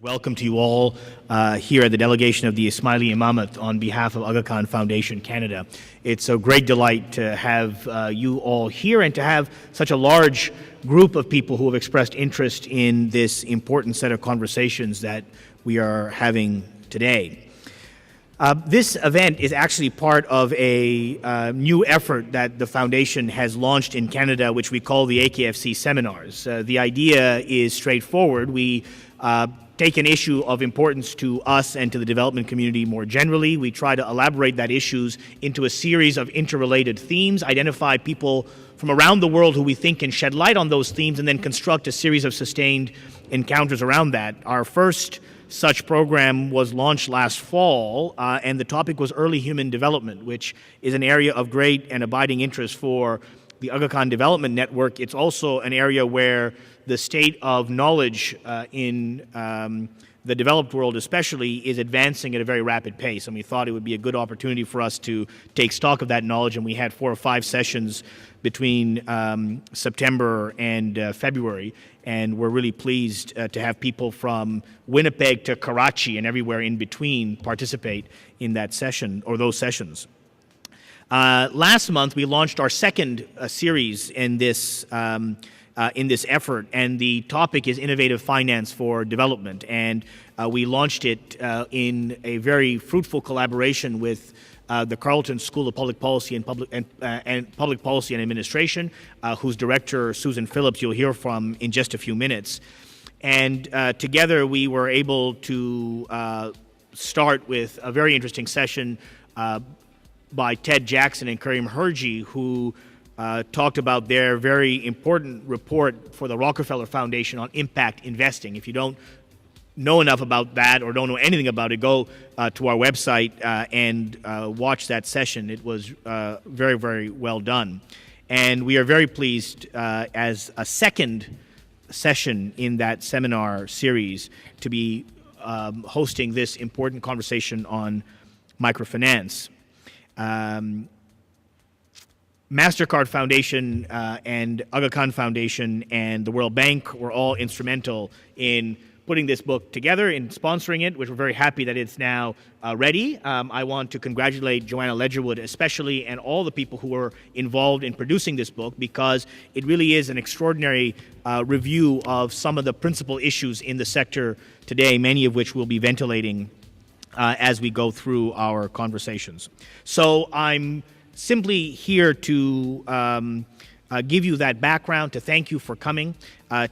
Welcome to you all here at the delegation of the Ismaili Imamate on behalf of Aga Khan Foundation Canada. It's a great delight to have you all here and to have such a large group of people who have expressed interest in this important set of conversations that we are having today. This event is actually part of a new effort that the Foundation has launched in Canada, which we call the AKFC Seminars. The idea is straightforward. We take an issue of importance to us and to the development community more generally. We try to elaborate that issues into a series of interrelated themes, identify people from around the world who we think can shed light on those themes, and then construct a series of sustained encounters around that. Our first such program was launched last fall, and the topic was early human development, which is an area of great and abiding interest for the Aga Khan Development Network. It's also an area where the state of knowledge in the developed world especially is advancing at a very rapid pace, and we thought it would be a good opportunity for us to take stock of that knowledge, and we had 4 or 5 sessions between September and February, and we're really pleased to have people from Winnipeg to Karachi and everywhere in between participate in that session or those sessions. Last month we launched our second series in this effort, and the topic is innovative finance for development, and we launched it in a very fruitful collaboration with the Carleton School of Public Policy and Public Policy and Administration, whose director Susan Phillips you'll hear from in just a few minutes. And together we were able to start with a very interesting session by Ted Jackson and Karim Herji, who talked about their very important report for the Rockefeller Foundation on impact investing. If you don't know enough about that or don't know anything about it, go to our website and watch that session. It was very, very well done. And we are very pleased as a second session in that seminar series to be hosting this important conversation on microfinance. MasterCard Foundation and Aga Khan Foundation and the World Bank were all instrumental in putting this book together, in sponsoring it, which we're very happy that it's now ready. I want to congratulate Joanna Ledgerwood especially and all the people who were involved in producing this book, because it really is an extraordinary review of some of the principal issues in the sector today, many of which we'll be ventilating as we go through our conversations. So I'm simply here to give you that background, to thank you for coming,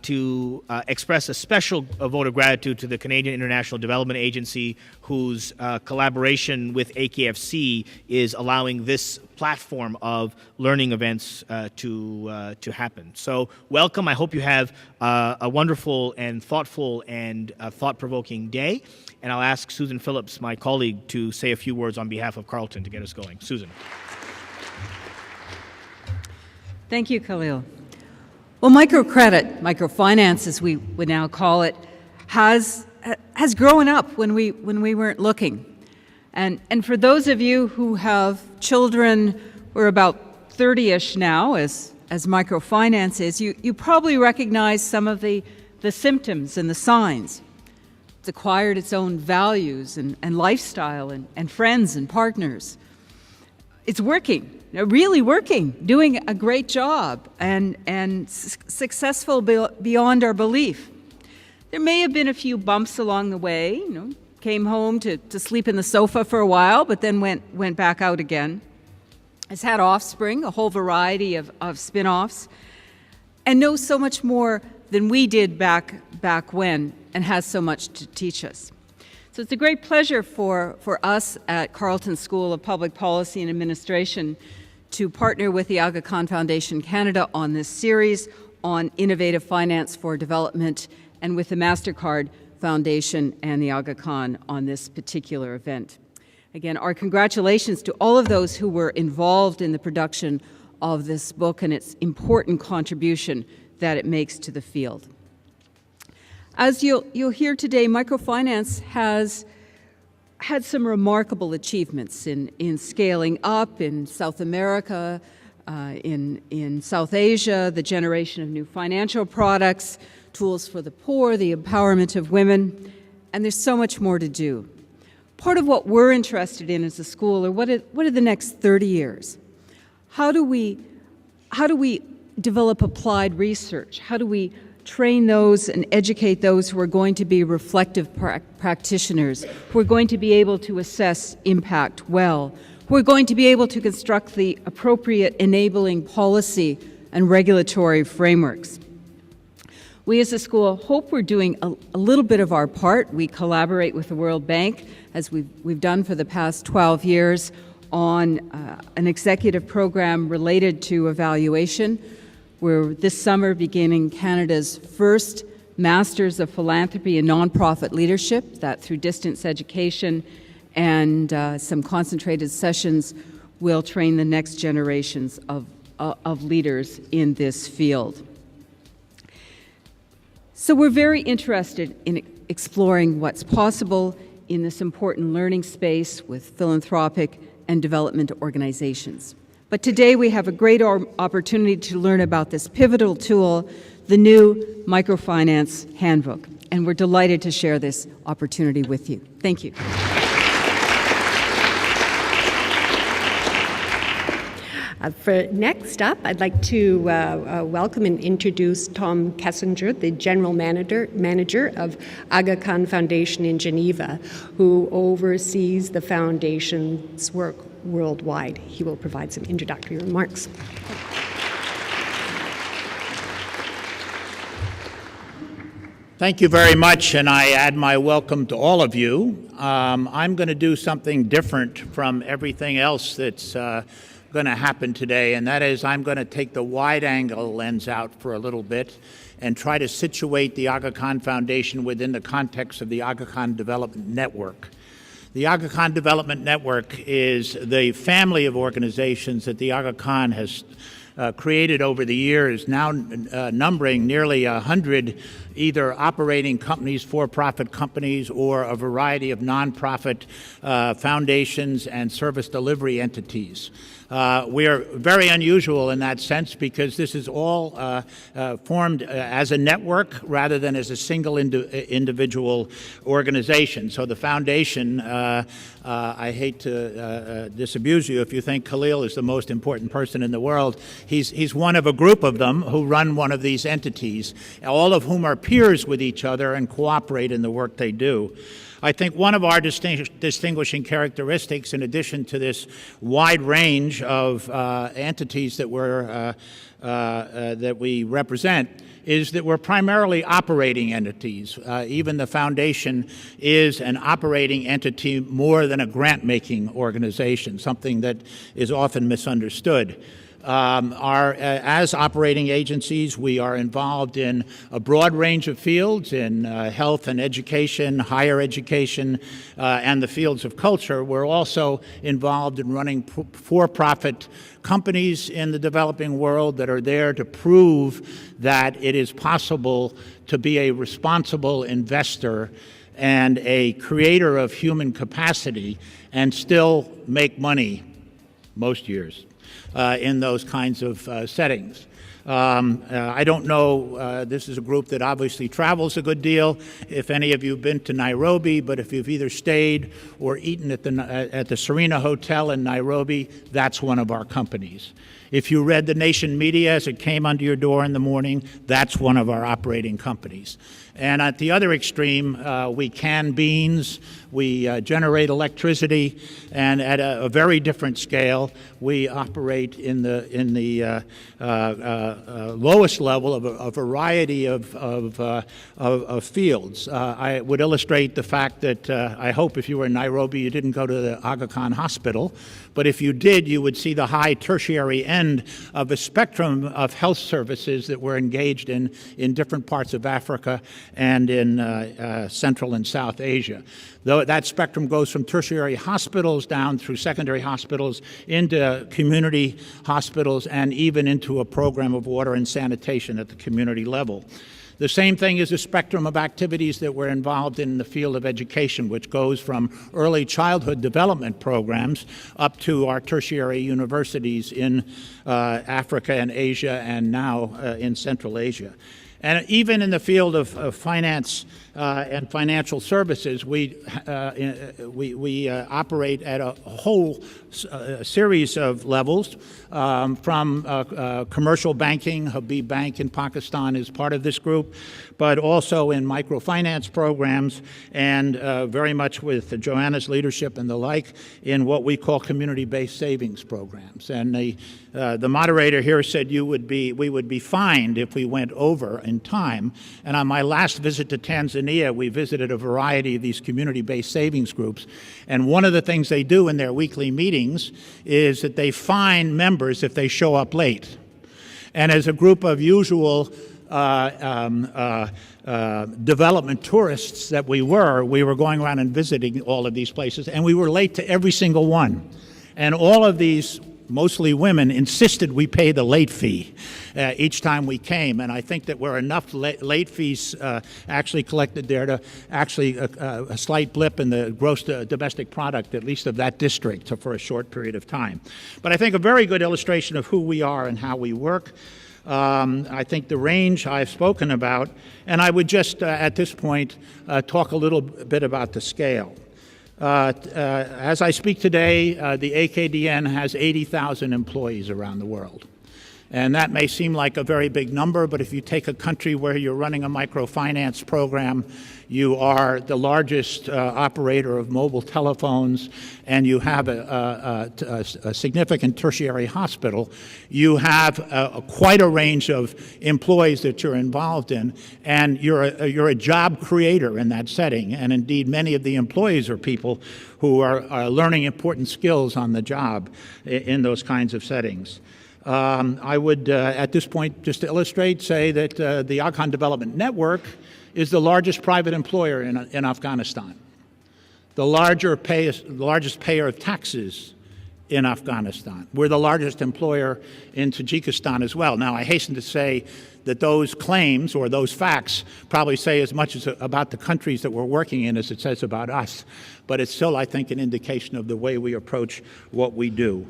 to express a special vote of gratitude to the Canadian International Development Agency, whose collaboration with AKFC is allowing this platform of learning events to happen. So welcome. I hope you have a wonderful and thoughtful and thought-provoking day. And I'll ask Susan Phillips, my colleague, to say a few words on behalf of Carleton to get us going. Susan. Thank you, Khalil. Well, microcredit, microfinance as we would now call it, has grown up when we weren't looking. And for those of you who have children who are about 30-ish now, as microfinance is, you probably recognize some of the symptoms and the signs. It's acquired its own values and lifestyle and friends and partners. It's working. Really working, doing a great job, and successful beyond our belief. There may have been a few bumps along the way, came home to sleep in the sofa for a while, but then went back out again. Has had offspring, a whole variety of spin-offs, and knows so much more than we did back when, and has so much to teach us. So it's a great pleasure for us at Carleton School of Public Policy and Administration to partner with the Aga Khan Foundation Canada on this series on innovative finance for development, and with the MasterCard Foundation and the Aga Khan on this particular event. Again, our congratulations to all of those who were involved in the production of this book and its important contribution that it makes to the field. As you'll hear today, microfinance has had some remarkable achievements in scaling up in South America, in South Asia, the generation of new financial products, tools for the poor, the empowerment of women, and there's so much more to do. Part of what we're interested in as a school are what are the next 30 years? How do we develop applied research? How do we train those and educate those who are going to be reflective practitioners, who are going to be able to assess impact well, who are going to be able to construct the appropriate enabling policy and regulatory frameworks? We as a school hope we're doing a little bit of our part. We collaborate with the World Bank, as we've done for the past 12 years, on an executive program related to evaluation. We're this summer beginning Canada's first Masters of Philanthropy and Nonprofit Leadership, that through distance education and some concentrated sessions will train the next generations of leaders in this field. So we're very interested in exploring what's possible in this important learning space with philanthropic and development organizations. But today we have a great opportunity to learn about this pivotal tool, the new Microfinance Handbook, and we're delighted to share this opportunity with you. Thank you. For next up, I'd like to welcome and introduce Tom Kessinger, the General Manager of Aga Khan Foundation in Geneva, who oversees the Foundation's work worldwide. He will provide some introductory remarks. Thank you very much, and I add my welcome to all of you. I'm going to do something different from everything else that's going to happen today, and that is I'm going to take the wide-angle lens out for a little bit and try to situate the Aga Khan Foundation within the context of the Aga Khan Development Network. The Aga Khan Development Network is the family of organizations that the Aga Khan has created over the years, now numbering nearly 100 either operating companies, for-profit companies, or a variety of nonprofit foundations and service delivery entities. We are very unusual in that sense because this is all formed as a network rather than as a single individual organization. So the foundation, I hate to disabuse you if you think Khalil is the most important person in the world. He's one of a group of them who run one of these entities, all of whom are peers with each other and cooperate in the work they do. I think one of our distinguishing characteristics, in addition to this wide range of entities that we represent, is that we're primarily operating entities. Even the foundation is an operating entity more than a grant-making organization, something that is often misunderstood. As operating agencies, we are involved in a broad range of fields in health and education, higher education, and the fields of culture. We're also involved in running for-profit companies in the developing world that are there to prove that it is possible to be a responsible investor and a creator of human capacity and still make money most years. In those kinds of settings. I don't know, this is a group that obviously travels a good deal. If any of you have been to Nairobi, but if you've either stayed or eaten at the Serena Hotel in Nairobi, that's one of our companies. If you read the Nation media as it came under your door in the morning, that's one of our operating companies. And at the other extreme, we can beans, we generate electricity, and at a very different scale, we operate in the lowest level of a variety of fields. I would illustrate the fact that I hope if you were in Nairobi, you didn't go to the Aga Khan Hospital, but if you did, you would see the high tertiary end of a spectrum of health services that we're engaged in different parts of Africa and in Central and South Asia. Though that spectrum goes from tertiary hospitals down through secondary hospitals into community hospitals and even into a program of water and sanitation at the community level. The same thing is a spectrum of activities that we're involved in the field of education, which goes from early childhood development programs up to our tertiary universities in Africa and Asia and now in Central Asia. And even in the field of finance and financial services, we operate at a whole series of levels, from commercial banking. Habib Bank in Pakistan is part of this group, but also in microfinance programs, and very much with Joanna's leadership and the like in what we call community-based savings programs. And the moderator here said we would be fined if we went over in time. And on my last visit to Tanzania, we visited a variety of these community-based savings groups. And one of the things they do in their weekly meetings is that they fine members if they show up late. And as a group of usual development tourists that we were going around and visiting all of these places, and we were late to every single one. And all of these, mostly women, insisted we pay the late fee each time we came. And I think that were enough late fees actually collected there to actually a slight blip in the gross domestic product, at least of that district, for a short period of time. But I think a very good illustration of who we are and how we work. I think the range I've spoken about, and I would just at this point talk a little bit about the scale. As I speak today, the AKDN has 80,000 employees around the world. And that may seem like a very big number, but if you take a country where you're running a microfinance program, you are the largest operator of mobile telephones, and you have a significant tertiary hospital, you have quite a range of employees that you're involved in, and you're a job creator in that setting. And indeed, many of the employees are people who are learning important skills on the job in those kinds of settings. I would, at this point, just to illustrate, say that the Aga Khan Development Network is the largest private employer in Afghanistan, the largest payer of taxes in Afghanistan. We're the largest employer in Tajikistan as well. Now, I hasten to say that those claims or those facts probably say as much about the countries that we're working in as it says about us, but it's still, I think, an indication of the way we approach what we do.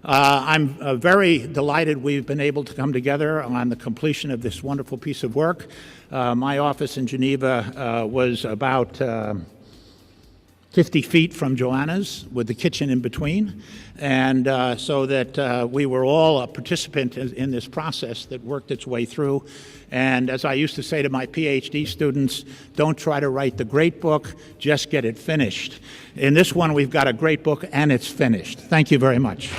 I'm very delighted we've been able to come together on the completion of this wonderful piece of work. My office in Geneva was about 50 feet from Joanna's, with the kitchen in between, and so that we were all a participant in this process that worked its way through. And as I used to say to my PhD students, don't try to write the great book, just get it finished. In this one, we've got a great book, and it's finished. Thank you very much.